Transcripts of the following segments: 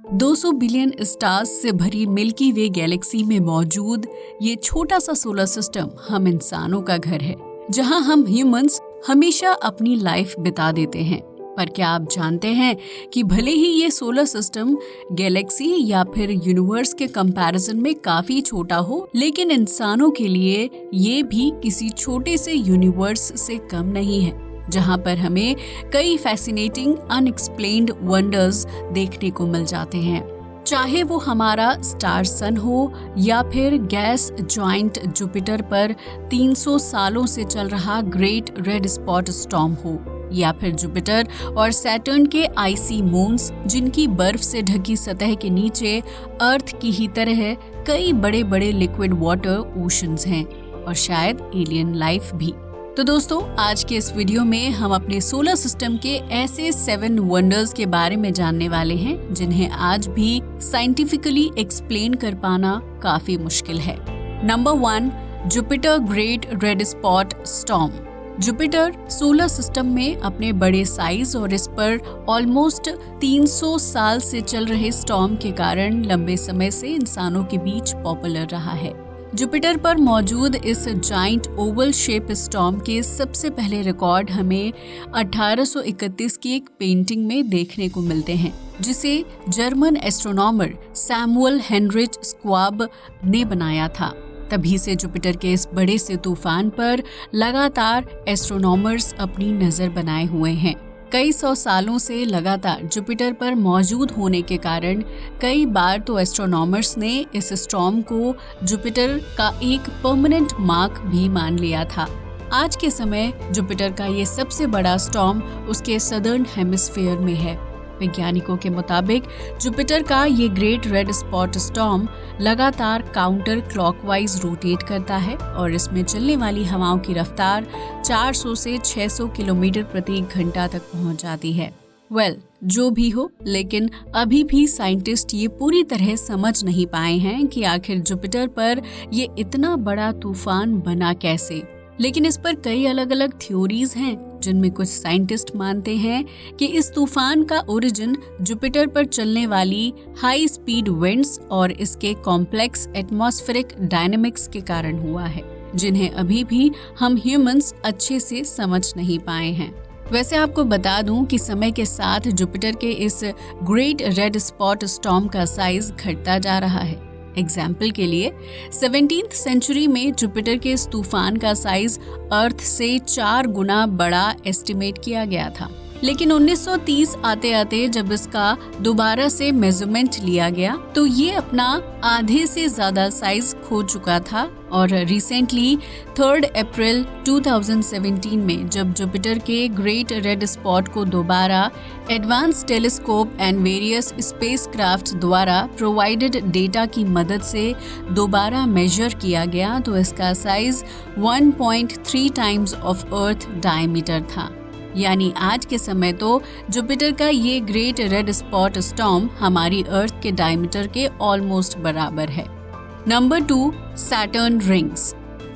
200 billion stars से भरी milky वे Galaxy में मौजूद ये छोटा सा सोलर सिस्टम हम इंसानों का घर है, जहां हम ह्यूमंस हमेशा अपनी लाइफ बिता देते हैं। पर क्या आप जानते हैं कि भले ही ये सोलर सिस्टम गैलेक्सी या फिर यूनिवर्स के कंपैरिजन में काफी छोटा हो, लेकिन इंसानों के लिए ये भी किसी छोटे से यूनिवर्स से कम नहीं है, जहां पर हमें कई फैसिनेटिंग अनएक्सप्लेन्ड वंडर्स देखने को मिल जाते हैं। चाहे वो हमारा स्टार सन हो या फिर गैस जॉइंट जुपिटर पर 300 सालों से चल रहा ग्रेट रेड स्पॉट स्टॉर्म हो, या फिर जुपिटर और सैटर्न के आइसी मून्स जिनकी बर्फ से ढकी सतह के नीचे अर्थ की ही तरह कई बड़े बड़े लिक्विड वाटर ओशंस हैं, और शायद एलियन लाइफ भी। तो दोस्तों, आज के इस वीडियो में हम अपने सोलर सिस्टम के ऐसे 7 वंडर्स के बारे में जानने वाले हैं जिन्हें आज भी साइंटिफिकली एक्सप्लेन कर पाना काफी मुश्किल है। Number 1, Jupiter great red spot storm. Jupiter solar system में अपने बड़े साइज और इस पर ऑलमोस्ट 300 साल से चल रहे स्टॉर्म के कारण लंबे समय से इंसानों के बीच पॉपुलर रहा है। जुपिटर पर मौजूद इस जाइंट ओवल शेप स्टॉर्म के सबसे पहले रिकॉर्ड हमें 1831 की एक पेंटिंग में देखने को मिलते हैं, जिसे जर्मन एस्ट्रोनॉमर सैमुअल हेनरिच स्क्वाब ने बनाया था। तभी से जुपिटर के इस बड़े से तूफान पर लगातार एस्ट्रोनॉमर्स अपनी नजर बनाए हुए हैं। कई 100 सालों से लगातार जुपिटर पर मौजूद होने के कारण कई बार तो एस्ट्रोनॉमर्स ने इस स्टॉर्म को जुपिटर का एक परमानेंट मार्क भी मान लिया था। आज के समय जुपिटर का ये सबसे बड़ा स्टॉर्म उसके सदर्न हेमिस्फीयर में है। वैज्ञानिकों के मुताबिक जुपिटर का ये ग्रेट रेड स्पॉट स्टॉर्म लगातार काउंटर क्लॉकवाइज रोटेट करता है और इसमें चलने वाली हवाओं की रफ्तार 400 से 600 किलोमीटर प्रति घंटा तक पहुंच जाती है। जो भी हो, लेकिन अभी भी साइंटिस्ट ये पूरी तरह समझ नहीं पाए हैं कि आखिर जुपिटर पर ये इतना बड़ा तूफान बना कैसे। लेकिन इस पर कई अलग अलग थ्योरीज हैं, जिनमें कुछ साइंटिस्ट मानते हैं कि इस तूफान का ओरिजिन जुपिटर पर चलने वाली हाई स्पीड विंड्स और इसके कॉम्प्लेक्स एटमॉस्फेरिक डायनामिक्स के कारण हुआ है, जिन्हें अभी भी हम ह्यूमंस अच्छे से समझ नहीं पाए हैं। वैसे आपको बता दूं कि समय के साथ जुपिटर के इस ग्रेट रेड स्पॉट स्टॉर्म का साइज घटता जा रहा है। एग्जाम्पल के लिए 17th सेंचुरी में जुपिटर के इस तूफान का साइज अर्थ से 4 गुना बड़ा एस्टिमेट किया गया था, लेकिन 1930 आते आते जब इसका दोबारा से मेजरमेंट लिया गया तो ये अपना आधे से ज्यादा साइज खो चुका था। और रिसेंटली 3 अप्रैल 2017 में जब जुपिटर के ग्रेट रेड स्पॉट को दोबारा advance telescope and various spacecraft द्वारा प्रोवाइडेड डेटा की मदद से दोबारा मेजर किया गया तो इसका size 1.3 times of earth diameter था। यानी आज के समय तो जुपिटर का ये ग्रेट रेड स्पॉट स्टॉर्म हमारी अर्थ के डायमीटर के ऑलमोस्ट बराबर है। Number 2, Saturn rings.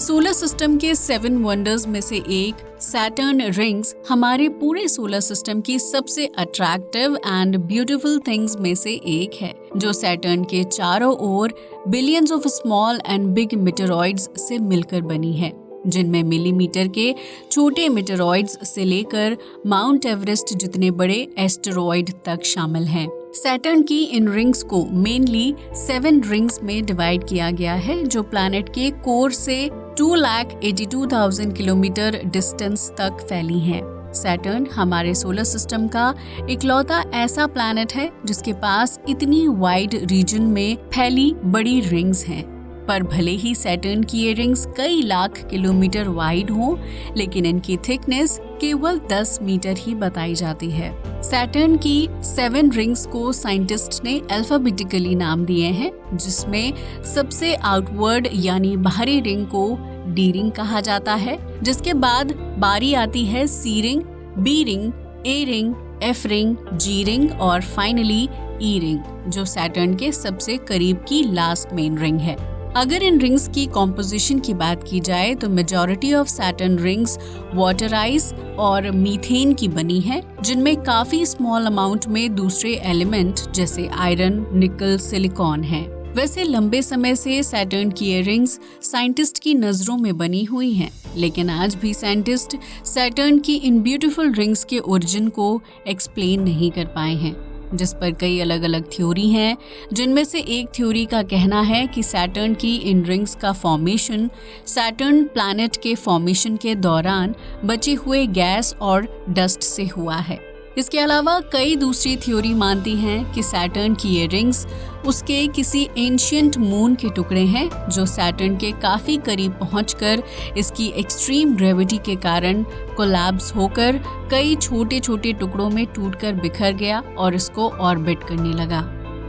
Solar system के 7 वंडर्स में से एक सैटर्न रिंग्स हमारे पूरे सोलर सिस्टम की सबसे अट्रैक्टिव एंड ब्यूटीफुल थिंग्स में से एक है, जो सैटर्न के चारों ओर billions of small and big meteoroids से मिलकर बनी है, जिनमें मिलीमीटर के छोटे मीटेरॉइड्स से लेकर माउंट एवरेस्ट जितने बड़े एस्टेरॉइड तक शामिल हैं। सैटर्न की इन रिंग्स को मेनली 7 रिंग्स में डिवाइड किया गया है, जो प्लैनेट के कोर से 2,82,000 किलोमीटर डिस्टेंस तक फैली हैं। सैटर्न हमारे सोलर सिस्टम का इकलौता ऐसा प्लैनेट है जिसके पास इतनी वाइड रीजन में फैली बड़ी रिंग्स हैं। पर भले ही सैटर्न की ये रिंग्स कई लाख किलोमीटर वाइड हों, लेकिन इनकी थिकनेस केवल 10 मीटर ही बताई जाती है। सैटर्न की 7 रिंग्स को साइंटिस्ट ने अल्फाबेटिकली नाम दिए हैं, जिसमें सबसे आउटवर्ड यानी बाहरी रिंग को डी रिंग कहा जाता है, जिसके बाद बारी आती है C ring, B ring, A ring, F ring, G ring और फाइनली ई रिंग, जो सैटर्न के सबसे करीब की लास्ट मेन रिंग है। अगर इन रिंग्स की कॉम्पोजिशन की बात की जाए तो majority of Saturn rings water ice और मीथेन की बनी है, जिनमें काफी स्मॉल अमाउंट में दूसरे एलिमेंट जैसे आयरन, निकल, सिलिकॉन हैं। वैसे लंबे समय से सैटर्न की ये रिंग्स साइंटिस्ट की नजरों में बनी हुई हैं, लेकिन आज भी साइंटिस्ट सैटर्न की इन ब्यूटीफुल रिंग्स के ओरिजिन को एक्सप्लेन नहीं कर पाए हैं, जिस पर कई अलग अलग थ्योरी हैं, जिनमें से एक थ्योरी का कहना है कि सैटर्न की इन रिंग्स का फॉर्मेशन सैटर्न प्लैनेट के फॉर्मेशन के दौरान बचे हुए गैस और डस्ट से हुआ है। इसके अलावा कई दूसरी थ्योरी मानती हैं कि सैटर्न की ये रिंग्स उसके किसी एंशिएंट मून के टुकड़े हैं, जो सैटर्न के काफी करीब पहुंचकर इसकी एक्सट्रीम ग्रेविटी के कारण कोलैप्स होकर कई छोटे छोटे टुकड़ों में टूटकर बिखर गया और इसको ऑर्बिट करने लगा।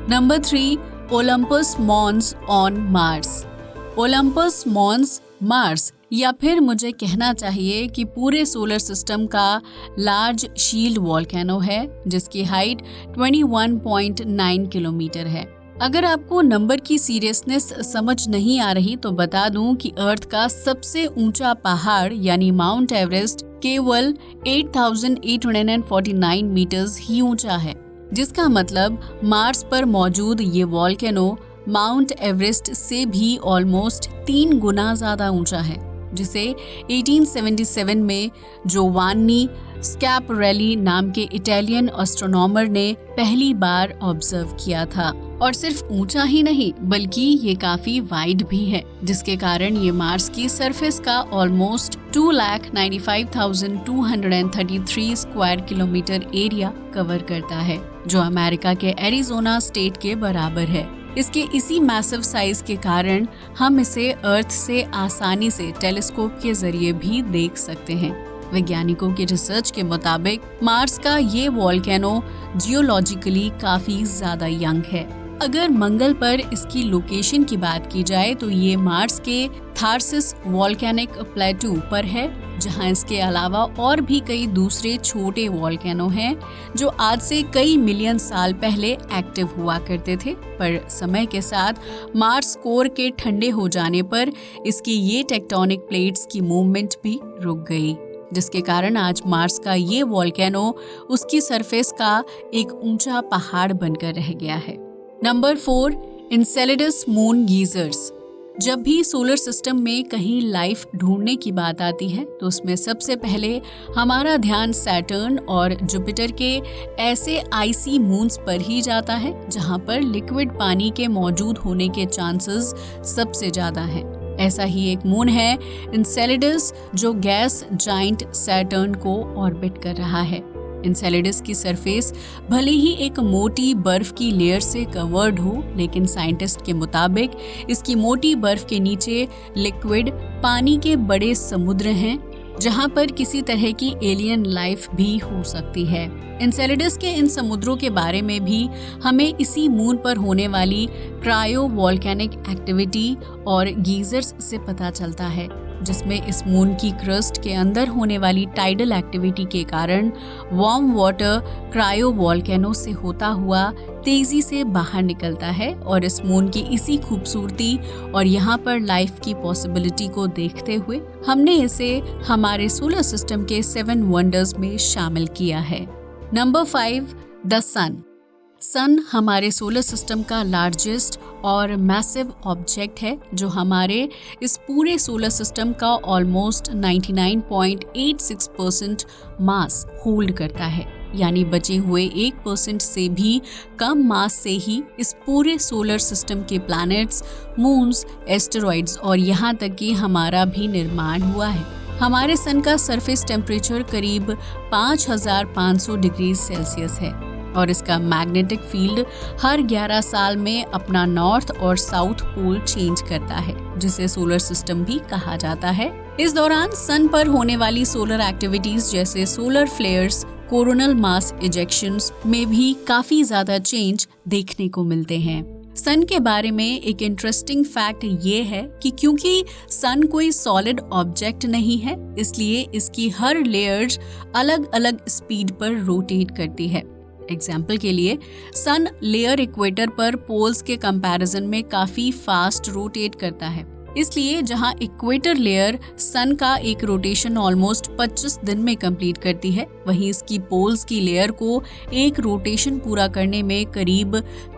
Number 3, Olympus Mons on Mars. Olympus Mons Mars, या फिर मुझे कहना चाहिए कि पूरे सोलर सिस्टम का लार्ज शील्ड वॉल्केनो है, जिसकी हाइट 21.9 किलोमीटर है। अगर आपको नंबर की सीरियसनेस समझ नहीं आ रही तो बता दूं कि अर्थ का सबसे ऊंचा पहाड़ यानी माउंट एवरेस्ट केवल 8,849 मीटर्स ही ऊंचा है, जिसका मतलब मार्स पर मौजूद ये वॉल्केनो माउंट एवरेस्ट से भी ऑलमोस्ट 3 गुना ज्यादा ऊंचा है, जिसे 1877 में जोवान्नी स्कैपरेली नाम के इटालियन एस्ट्रोनॉमर ने पहली बार ऑब्जर्व किया था। और सिर्फ ऊंचा ही नहीं बल्कि ये काफी वाइड भी है, जिसके कारण ये मार्स की सरफेस का almost 2,95,233 square kilometre area cover करता है, जो अमेरिका के एरिजोना स्टेट के बराबर है। इसके इसी मैसिव साइज के कारण हम इसे अर्थ से आसानी से टेलीस्कोप के जरिए भी देख सकते हैं। वैज्ञानिकों की रिसर्च के मुताबिक मार्स का ये वॉल्केनो जियोलॉजिकली काफी ज्यादा यंग है। अगर मंगल पर इसकी लोकेशन की बात की जाए तो ये मार्स के थार्सिस वॉल्केनिक प्लेटू पर है, जहां इसके अलावा और भी कई दूसरे छोटे वॉल्केनो हैं जो आज से कई मिलियन साल पहले एक्टिव हुआ करते थे, पर समय के साथ मार्स कोर के ठंडे हो जाने पर इसकी ये टेक्टोनिक प्लेट्स की मूवमेंट भी रुक गई, जिसके कारण आज मार्स का ये वॉल्केनो उसकी सरफेस का एक ऊंचा पहाड़ बनकर रह गया है। Number 4, Enceladus moon geysers. जब भी सोलर सिस्टम में कहीं लाइफ ढूंढने की बात आती है तो उसमें सबसे पहले हमारा ध्यान सैटर्न और जुपिटर के ऐसे आइसी मून्स पर ही जाता है जहां पर लिक्विड पानी के मौजूद होने के चांसेस सबसे ज्यादा हैं। ऐसा ही एक मून है एनसेलेडस, जो गैस जाइंट सैटर्न को ऑर्बिट कर रहा है। एनसेलेडस की सरफेस भले ही एक मोटी बर्फ की लेयर से कवर्ड हो, लेकिन साइंटिस्ट के मुताबिक इसकी मोटी बर्फ के नीचे लिक्विड पानी के बड़े समुद्र हैं, जहां पर किसी तरह की एलियन लाइफ भी हो सकती है। एनसेलेडस के इन समुद्रों के बारे में भी हमें इसी मून पर होने वाली क्रायो वॉल्केनिक एक्टिविटी और गीजर्स से पता चलता है, जिसमें इस मून की क्रस्ट के अंदर होने वाली टाइडल एक्टिविटी के कारण वार्म वाटर क्रायो वॉल्केनो से होता हुआ तेजी से बाहर निकलता है। और इस मून की इसी खूबसूरती और यहाँ पर लाइफ की पॉसिबिलिटी को देखते हुए हमने इसे हमारे सोलर सिस्टम के 7 वंडर्स में शामिल किया है। नंबर 5, द सन हमारे सोलर सिस्टम का लार्जेस्ट और मैसिव ऑब्जेक्ट है, जो हमारे इस पूरे सोलर सिस्टम का ऑलमोस्ट 99.86% मास होल्ड करता है, यानी बचे हुए 1% से भी कम मास से ही इस पूरे सोलर सिस्टम के प्लैनेट्स, मून्स, एस्टेरॉइड्स और यहाँ तक कि हमारा भी निर्माण हुआ है। हमारे सन का सरफेस टेम्परेचर करीब 5,500 डिग्री सेल्सियस है और इसका मैग्नेटिक फील्ड हर 11 साल में अपना नॉर्थ और साउथ पोल चेंज करता है, जिसे सोलर सिस्टम भी कहा जाता है। इस दौरान सन पर होने वाली सोलर एक्टिविटीज जैसे सोलर फ्लेयर्स, कोरोनल मास इजेक्शंस में भी काफी ज्यादा चेंज देखने को मिलते हैं। सन के बारे में एक इंटरेस्टिंग फैक्ट ये है कि क्योंकि सन कोई सॉलिड ऑब्जेक्ट नहीं है, इसलिए इसकी हर लेयर्स अलग अलग स्पीड पर रोटेट करती है। एग्जाम्पल के लिए सन लेयर इक्वेटर पर पोल्स के कंपैरिजन में काफी फास्ट रोटेट करता है। इसलिए जहां इक्वेटर लेयर सन का एक रोटेशन ऑलमोस्ट 25 दिन में कंप्लीट करती है, वहीं इसकी पोल्स की लेयर को एक रोटेशन पूरा करने में करीब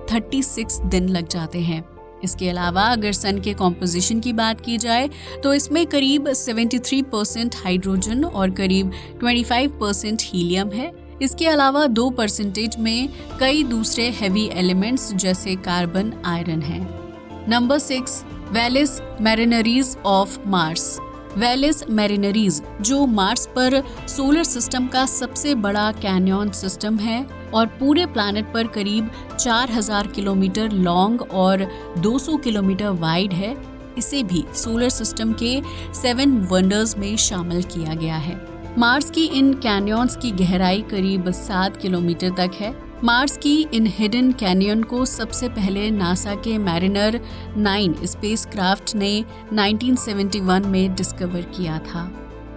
36 दिन लग जाते हैं। इसके अलावा अगर सन के कॉम्पोजिशन की बात की जाए तो इसमें करीब 73% हाइड्रोजन और करीब 25% हीलियम है। इसके अलावा 2% में कई दूसरे हैवी एलिमेंट्स जैसे कार्बन, आयरन हैं। Number 6, Valles Marineris of Mars. Valles Marineris जो मार्स पर सोलर सिस्टम का सबसे बड़ा कैन्यन सिस्टम है और पूरे प्लैनेट पर करीब 4000 किलोमीटर लॉन्ग और 200 किलोमीटर वाइड है, इसे भी सोलर सिस्टम के 7 वंडर्स में शामिल किया गया है। मार्स की इन कैन्यन्स की गहराई करीब 7 किलोमीटर तक है। मार्स की इन हिडन कैनियन को सबसे पहले नासा के मैरिनर 9 स्पेसक्राफ्ट ने 1971 में डिस्कवर किया था।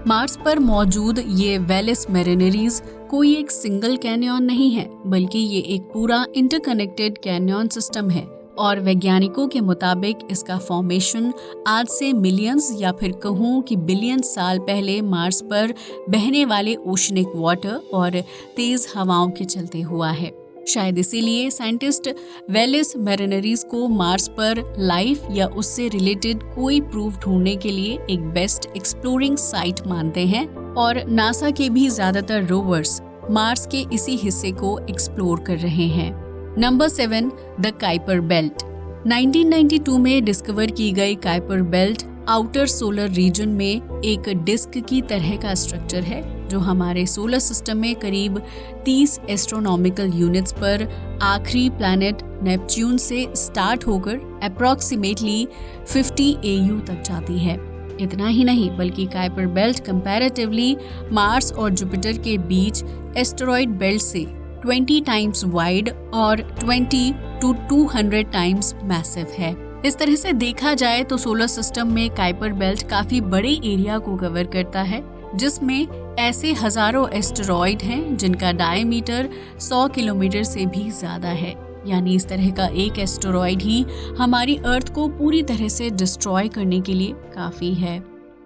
मार्स पर मौजूद ये वेलिस मैरिनरीज कोई एक सिंगल कैनियन नहीं है, बल्कि ये एक पूरा इंटरकनेक्टेड कैनियन सिस्टम है और वैज्ञानिकों के मुताबिक इसका फॉर्मेशन आज से मिलियंस या फिर कहूँ कि बिलियंस साल पहले मार्स पर बहने वाले ओशनिक वाटर और तेज हवाओं के चलते हुआ है। शायद इसीलिए साइंटिस्ट वेलिस मैरिनरीज को मार्स पर लाइफ या उससे रिलेटेड कोई प्रूफ ढूंढने के लिए एक बेस्ट एक्सप्लोरिंग साइट मानते हैं और नासा के भी ज्यादातर रोवर्स मार्स के इसी हिस्से को एक्सप्लोर कर रहे हैं। Number 7, the Kuiper belt. 1992 में डिस्कवर की गई Kuiper belt outer solar region में एक डिस्क की तरह का स्ट्रक्चर है जो हमारे सोलर सिस्टम में करीब 30 एस्ट्रोनॉमिकल यूनिट्स पर आखिरी प्लैनेट नेपच्यून से स्टार्ट होकर अप्रॉक्सीमेटली 50 AU तक जाती है। इतना ही नहीं बल्कि काइपर बेल्ट कंपैरेटिवली मार्स और जुपिटर के बीच एस्टेरॉयड बेल्ट से 20 टाइम्स वाइड और 20 to 200 टाइम्स मैसिव है। इस तरह से देखा जाए तो सोलर सिस्टम में काइपर बेल्ट काफी बड़े एरिया को कवर करता है, जिसमें ऐसे हजारों एस्टेरॉयड हैं जिनका डायमीटर 100 किलोमीटर से भी ज्यादा है। यानी इस तरह का एक एस्टेरॉयड ही हमारी अर्थ को पूरी तरह से डिस्ट्रॉय करने के लिए काफी है।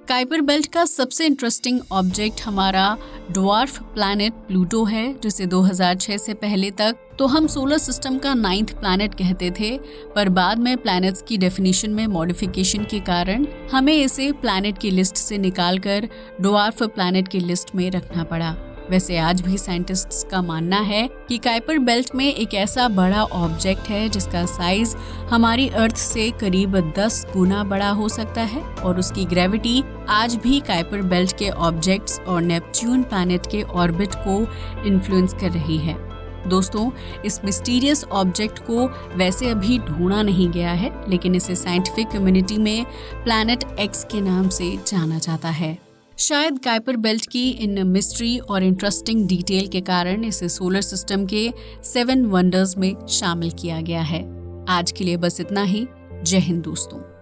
काइपर बेल्ट का सबसे इंटरेस्टिंग ऑब्जेक्ट हमारा ड्वार्फ प्लैनेट प्लूटो है, जिसे 2006 से पहले तक तो हम सोलर सिस्टम का 9th प्लैनेट कहते थे, पर बाद में प्लैनेट्स की डेफिनेशन में मॉडिफिकेशन के कारण हमें इसे प्लैनेट की लिस्ट से निकालकर ड्वार्फ प्लैनेट की लिस्ट में रखना पड़ा। वैसे आज भी साइंटिस्ट्स का मानना है कि काइपर बेल्ट में एक ऐसा बड़ा ऑब्जेक्ट है जिसका साइज हमारी अर्थ से करीब 10 गुना बड़ा हो सकता है और उसकी ग्रेविटी आज भी काइपर बेल्ट के ऑब्जेक्ट्स और नेपच्यून प्लैनेट के ऑर्बिट को इन्फ्लुएंस कर रही है। दोस्तों, इस मिस्टीरियस ऑब्जेक्ट को वैसे अभी ढूंढा नहीं गया है, लेकिन इसे साइंटिफिक कम्युनिटी में प्लैनेट एक्स के नाम से जाना जाता है। शायद काइपर बेल्ट की इन मिस्ट्री और इंटरेस्टिंग डिटेल के कारण इसे सोलर सिस्टम के 7 वंडर्स में शामिल किया गया है। आज के लिए बस इतना ही। जय हिंद दोस्तों।